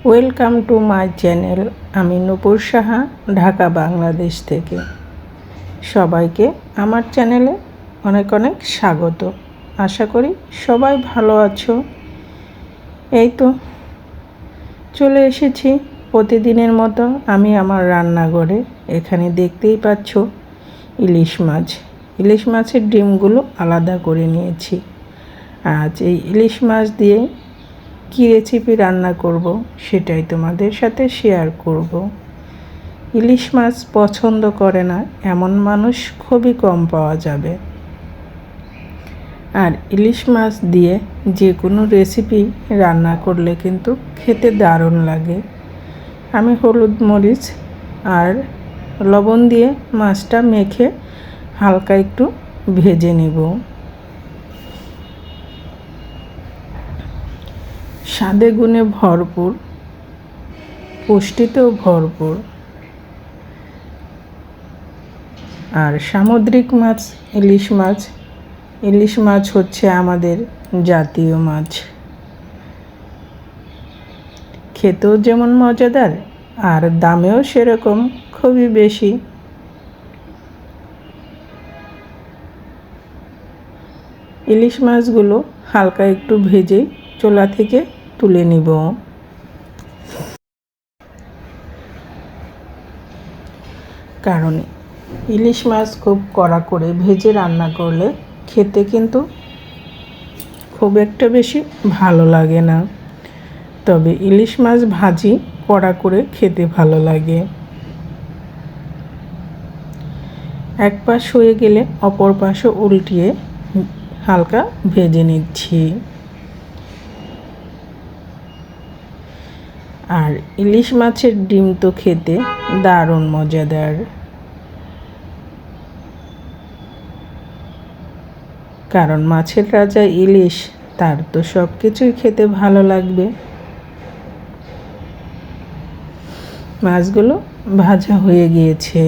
Welcome to my channel. আমি নূপুর সাহা, ঢাকা, বাংলাদেশ থেকে। সবাইকে আমার চ্যানেলে অনেক অনেক স্বাগত। আশা করি সবাই ভালো আছো। এই তো চলে এসেছি প্রতিদিনের মতো আমি আমার রান্নাঘরে। এখানে দেখতেই পাচ্ছ ইলিশ মাছ। ইলিশ মাছের ডিমগুলো আলাদা করে নিয়েছি। আজ এই ইলিশ মাছ দিয়ে কী রেসিপি রান্না করব সেটাই তোমাদের সাথে শেয়ার করব। ইলিশ মাছ পছন্দ করে না এমন মানুষ খুবই কম পাওয়া যাবে। আর ইলিশ মাছ দিয়ে যে কোনো রেসিপি রান্না করলে কিন্তু খেতে দারুণ লাগে। আমি হলুদ মরিচ আর লবণ দিয়ে মাছটা মেখে হালকা একটু ভেজে নেব। স্বাদে গুণে ভরপুর, পুষ্টিতেও ভরপুর। আর সামুদ্রিক মাছ ইলিশ মাছ হচ্ছে আমাদের জাতীয় মাছ। খেতেও যেমন মজাদার আর দামেও সেরকম খুবই বেশি। ইলিশ মাছগুলো হালকা একটু ভেজে চোলা থেকে তুলে নিব। কারণ ইলিশ মাছ খুব কড়া করে ভেজে রান্না করলে খেতে কিন্তু খুব একটা বেশি ভালো লাগে না। তবে ইলিশ মাছ ভাজি কড়া করে খেতে ভালো লাগে। এক পাশ হয়ে গেলে অপর পাশও উল্টিয়ে হালকা ভেজে নিচ্ছি। আর ইলিশ মাছের ডিম তো খেতে দারুণ মজাদার। কারণ মাছের রাজা ইলিশ, তার তো সব কিছুই খেতে ভালো লাগবে। মাছগুলো ভাজা হয়ে গিয়েছে,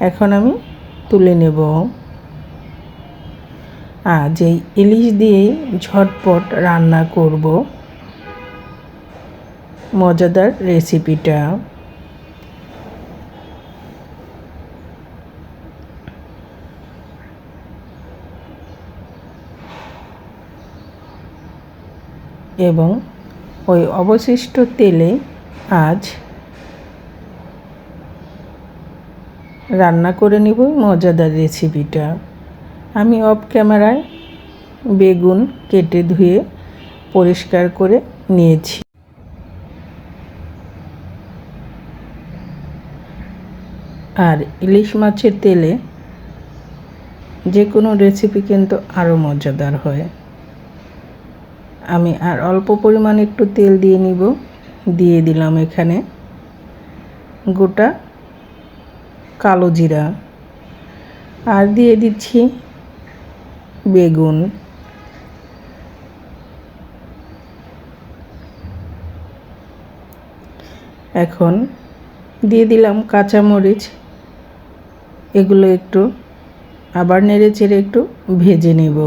এখন আমি তুলে নেব। আজ এই ইলিশ দিয়েই ঝটপট রান্না করব মজাদার রেসিপিটা। এবং ওই অবশিষ্ট তেলে আজ রান্না করে নিব মজাদার রেসিপিটা। আমি অফ ক্যামেরায় বেগুন কেটে ধুয়ে পরিষ্কার করে নিয়েছি। আর ইলিশ মাছের তেলে যে কোনো রেসিপি কিন্তু আরও মজাদার হয়। আমি আর অল্প পরিমাণ একটু তেল দিয়ে নিব। দিয়ে দিলাম এখানে গোটা কালো জিরা, আর দিয়ে দিচ্ছি বেগুন। এখন দিয়ে দিলাম কাঁচামরিচ। এগুলো একটু আবার নেড়ে চেড়ে একটু ভেজে নেব।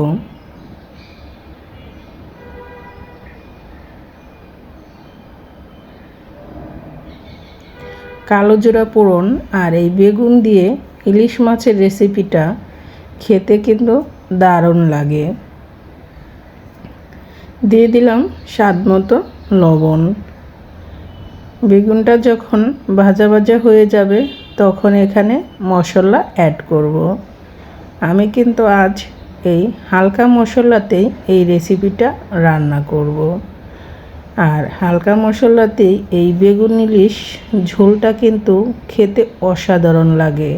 কালো জিরা ফোড়ন আর এই বেগুন দিয়ে ইলিশ মাছের রেসিপিটা খেতে কিন্তু দারুণ লাগে। দিয়ে দিলাম স্বাদ মতো লবণ। বেগুনটা যখন ভাজা ভাজা হয়ে যাবে তখন এখানে মশলা অ্যাড করব। আমি কিন্তু আজ এই হালকা মশলাতেই এই রেসিপিটা রান্না করব। আর হালকা মশলাতেই এই বেগুন ইলিশ ঝোলটা কিন্তু খেতে অসাধারণ লাগে।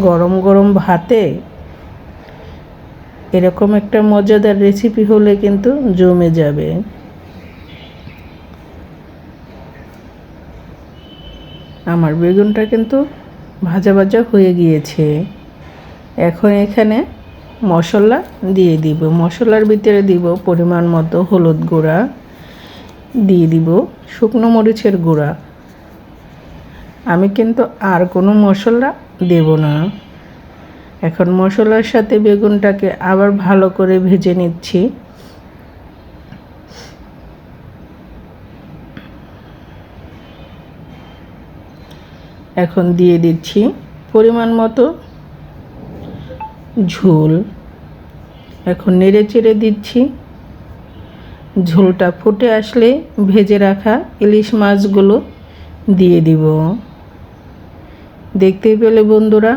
গরম গরম ভাতে এরকম একটা মজাদার রেসিপি হলে কিন্তু জমে যাবে। আমার বেগুনটা কিন্তু ভাজা ভাজা হয়ে গিয়েছে। এখন এখানে মশলা দিয়ে দিব। মশলার ভিতরে দিব পরিমাণ মতো হলুদ গুঁড়া, দিয়ে দিব শুকনো মরিচের গুঁড়া। আমি কিন্তু আর কোনো মশলা দেব না। এখন মশলার সাথে বেগুনটাকে আবার ভালো করে ভেজে নিচ্ছি। এখন দিয়ে দিচ্ছি পরিমাণ মতো ঝোল। এখন নেড়ে চেড়ে দিচ্ছি। ঝোলটা ফুটে আসলে ভেজে রাখা ইলিশ মাছগুলো দিয়ে দিব। দেখতেই পেলে বন্ধুরা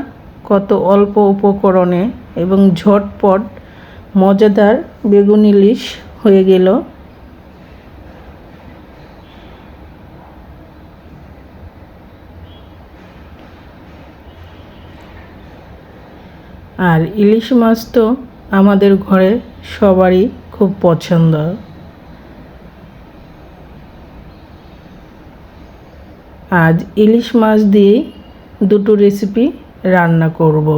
কত অল্প উপকরণে এবং ঝটপট মজাদার বেগুন ইলিশ হয়ে গেল। আর ইলিশ মাছ তো আমাদের ঘরে সবারই খুব পছন্দ। আজ ইলিশ মাছ দিয়ে দুটো রেসিপি রান্না করব।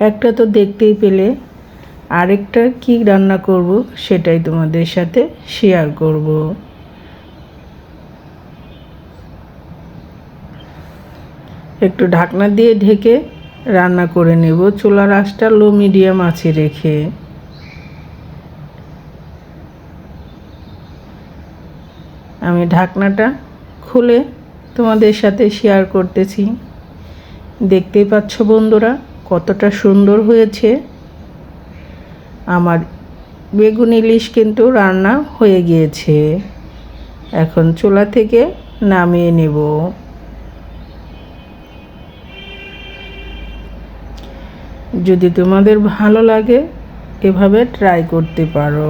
একটা তো দেখতেই পেলে, আরেকটা কি রান্না করব সেটাই তোমাদের সাথে শেয়ার করব। একটু ঢাকনা দিয়ে ঢেকে রান্না করে নেব, চুলার আঁচটা লো মিডিয়াম আঁচে রেখে। আমি ঢাকনাটা খুলে তোমাদের সাথে শেয়ার করতেছি। দেখতেই পাচ্ছ বন্ধুরা কতটা সুন্দর হয়েছে। আমার বেগুন ইলিশ কিন্তু রান্না হয়ে গিয়েছে। এখন চুলা থেকে নামিয়ে নেব। যদি তোমাদের ভালো লাগে এভাবে ট্রাই করতে পারো।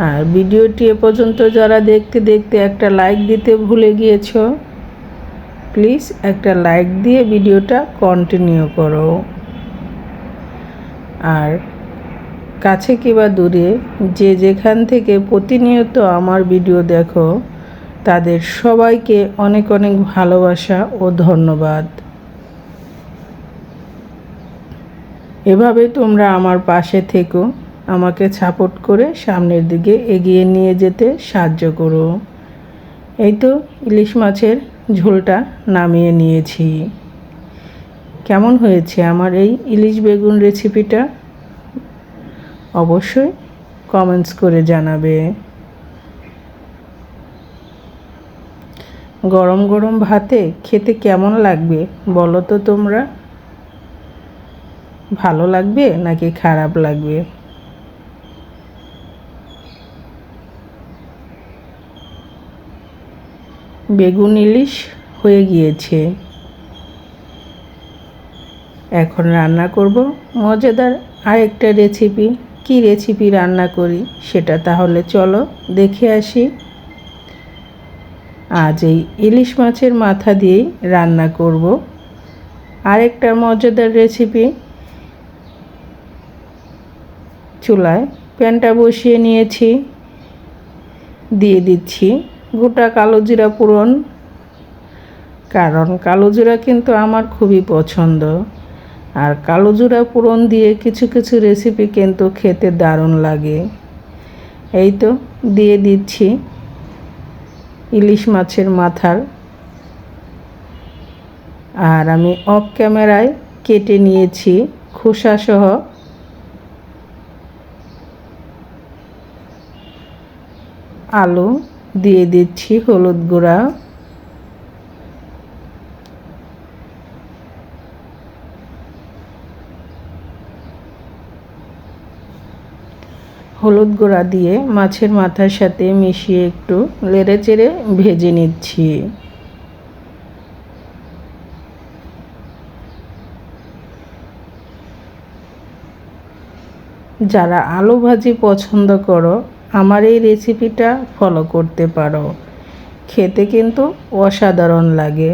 আর ভিডিওটি এ পর্যন্ত যারা দেখতে দেখতে একটা লাইক দিতে ভুলে গিয়েছো, প্লিজ একটা লাইক দিয়ে ভিডিওটা কন্টিনিউ করো। আর কাছে কিংবা দূরে যে যেখান থেকে প্রতিনিয়ত আমার ভিডিও দেখো, তাদের সবাইকে অনেক অনেক ভালোবাসা ও ধন্যবাদ। এভাবে তোমরা আমার পাশে থেকো, আমাকে সাপোর্ট করে সামনের দিকে এগিয়ে নিয়ে যেতে সাহায্য করো। এই তো ইলিশ মাছের ঝোলটা নামিয়ে নিয়েছি। কেমন হয়েছে আমার এই ইলিশ বেগুন রেসিপিটা অবশ্যই কমেন্টস করে জানাবে। গরম গরম ভাতে খেতে কেমন লাগবে বলো তো তোমরা? ভালো লাগবে নাকি খারাপ লাগবে? বেগুন ইলিশ হয়ে গিয়েছে। এখন রান্না করব মজাদার আরেকটা রেসিপি। কি রেসিপি রান্না করি সেটা তাহলে চলো দেখে আসি। আজ এই ইলিশ মাছের মাথা দিয়েই রান্না করব আরেকটা মজাদার রেসিপি। চুলায় প্যানটা বসিয়ে নিয়েছি, দিয়ে দিচ্ছি গোটা কালো জিরা ফোড়ন। কারণ কালো জিরা কিন্তু আমার খুবই পছন্দ। আর কালো জিরা ফোড়ন দিয়ে কিছু কিছু রেসিপি কিন্তু খেতে দারুণ লাগে। এই তো দিয়ে দিচ্ছি ইলিশ মাছের মাথার। আর আমি অফ ক্যামেরায় কেটে নিয়েছি খোসাসহ আলু। দিয়ে দিচ্ছি হলুদ গুঁড়া, হলুদ গুঁড়া দিয়ে মাছের মাথার সাথে মিশিয়ে একটু নেড়ে চেড়ে ভেজে নিচ্ছি। যারা আলু ভাজি পছন্দ করো আমার এই রেসিপিটা ফলো করতে পারো, খেতে কিন্তু অসাধারণ লাগে।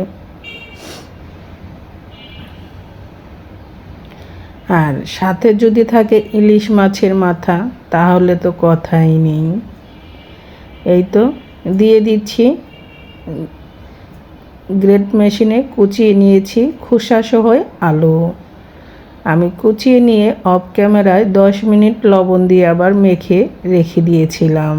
আর সাথে যদি থাকে ইলিশ মাছের মাথা তাহলে তো কথাই নেই। এই তো দিয়ে দিচ্ছি গ্রেট মেশিনে কুচিয়ে নিয়েছি খোসাসহ আলু। আমি কুচিয়ে নিয়ে অফ ক্যামেরায় 10 মিনিট লবণ দিয়ে আবার মেখে রেখে দিয়েছিলাম।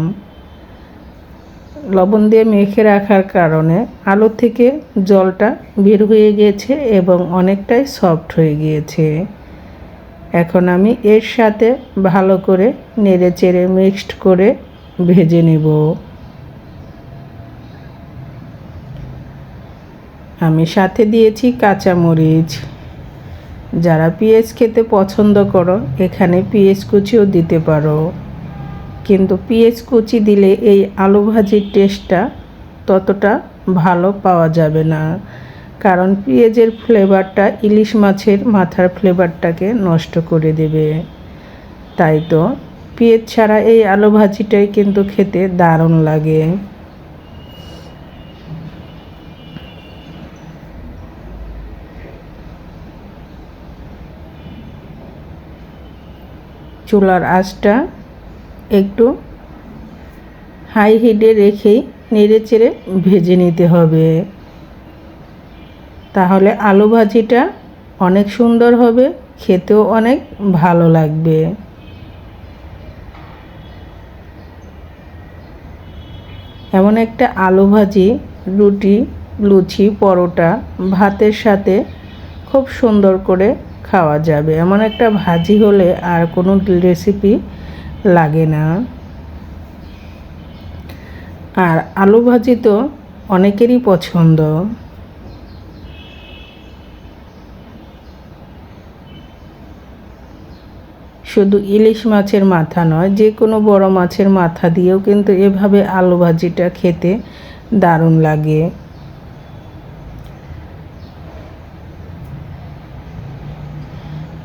লবণ দিয়ে মেখে রাখার কারণে আলু থেকে জলটা বের হয়ে গিয়েছে এবং অনেকটাই সফট হয়ে গিয়েছে। এখন আমি এর সাথে ভালো করে নেড়ে চেড়ে মিক্সড করে ভেজে নেব। আমি সাথে দিয়েছি কাঁচামরিচ। যারা পেঁয়াজ খেতে পছন্দ করো এখানে পেঁয়াজ কুচিও দিতে পারো, কিন্তু পেঁয়াজ কুচি দিলে এই আলু ভাজির টেস্টটা ততটা ভালো পাওয়া যাবে না, কারণ পেঁয়াজের ফ্লেভারটা ইলিশ মাছের মাথার ফ্লেভারটাকে নষ্ট করে দেবে। তাই তো পেঁয়াজ ছাড়া এই আলু ভাজিটাই কিন্তু খেতে দারুণ লাগে। চুলার আঁচটা একটু হাই হিটে রেখেই নেড়েচেড়ে ভেজে নিতে হবে, তাহলে আলু ভাজিটা অনেক সুন্দর হবে, খেতেও অনেক ভালো লাগবে। এমন একটা আলু ভাজি রুটি, লুচি, পরোটা, ভাতের সাথে খুব সুন্দর করে খাওয়া যাবে। এমন একটা ভাজি হলে আর কোনো রেসিপি লাগে না। আর আলু ভাজি তো অনেকেরই পছন্দ। শুধু ইলিশ মাছের মাথা নয়, যে কোনো বড় মাছের মাথা দিয়েও কিন্তু এভাবে আলু ভাজিটা খেতে দারুণ লাগে।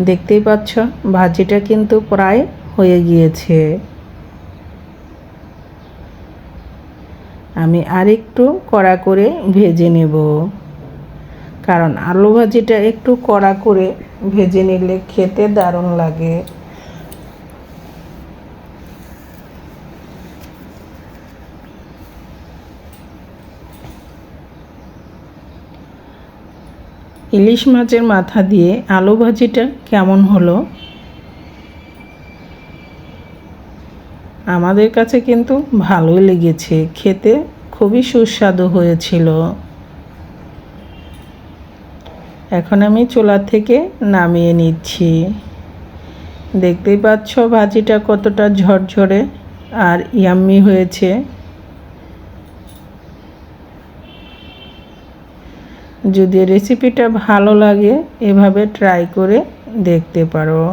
দেখতেই পাচ্ছ ভাজিটা কিন্তু প্রায় হয়ে গিয়েছে। আমি আরেকটু কড়া করে ভেজে নেব, কারণ আলু ভাজিটা একটু কড়া করে ভেজে নিলে খেতে দারুণ লাগে। ইলিশ মাছের মাথা দিয়ে আলু ভাজিটা কেমন হলো? আমাদের কাছে কিন্তু ভালোই লেগেছে, খেতে খুবই সুস্বাদু হয়েছিল। এখন আমি চুলা থেকে নামিয়ে নিচ্ছি। দেখতেই পাচ্ছ ভাজিটা কতটা ঝরঝরে আর ইয়াম্মি হয়েছে। যদি রেসিপিটা ভালো লাগে এভাবে ট্রাই করে দেখতে পারো।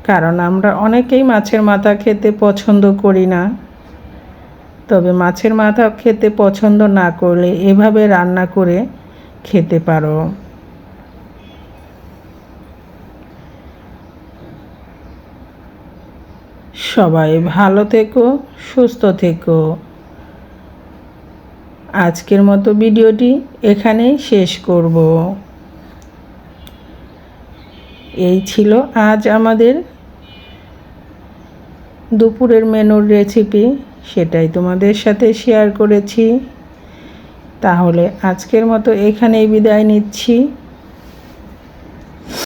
কারণ আমরা অনেকেই মাছের মাথা খেতে পছন্দ করি না, তবে মাছের মাথা খেতে পছন্দ না করলে এভাবে রান্না করে খেতে পারো। সবাই ভালো থেকো, সুস্থ থেকো। আজকের মতো ভিডিওটি এখানেই শেষ করব। এই ছিল আজ আমাদের দুপুরের মেনুর রেসিপি, সেটাই তোমাদের সাথে শেয়ার করেছি। তাহলে আজকের মতো এখানেই বিদায় নিচ্ছি।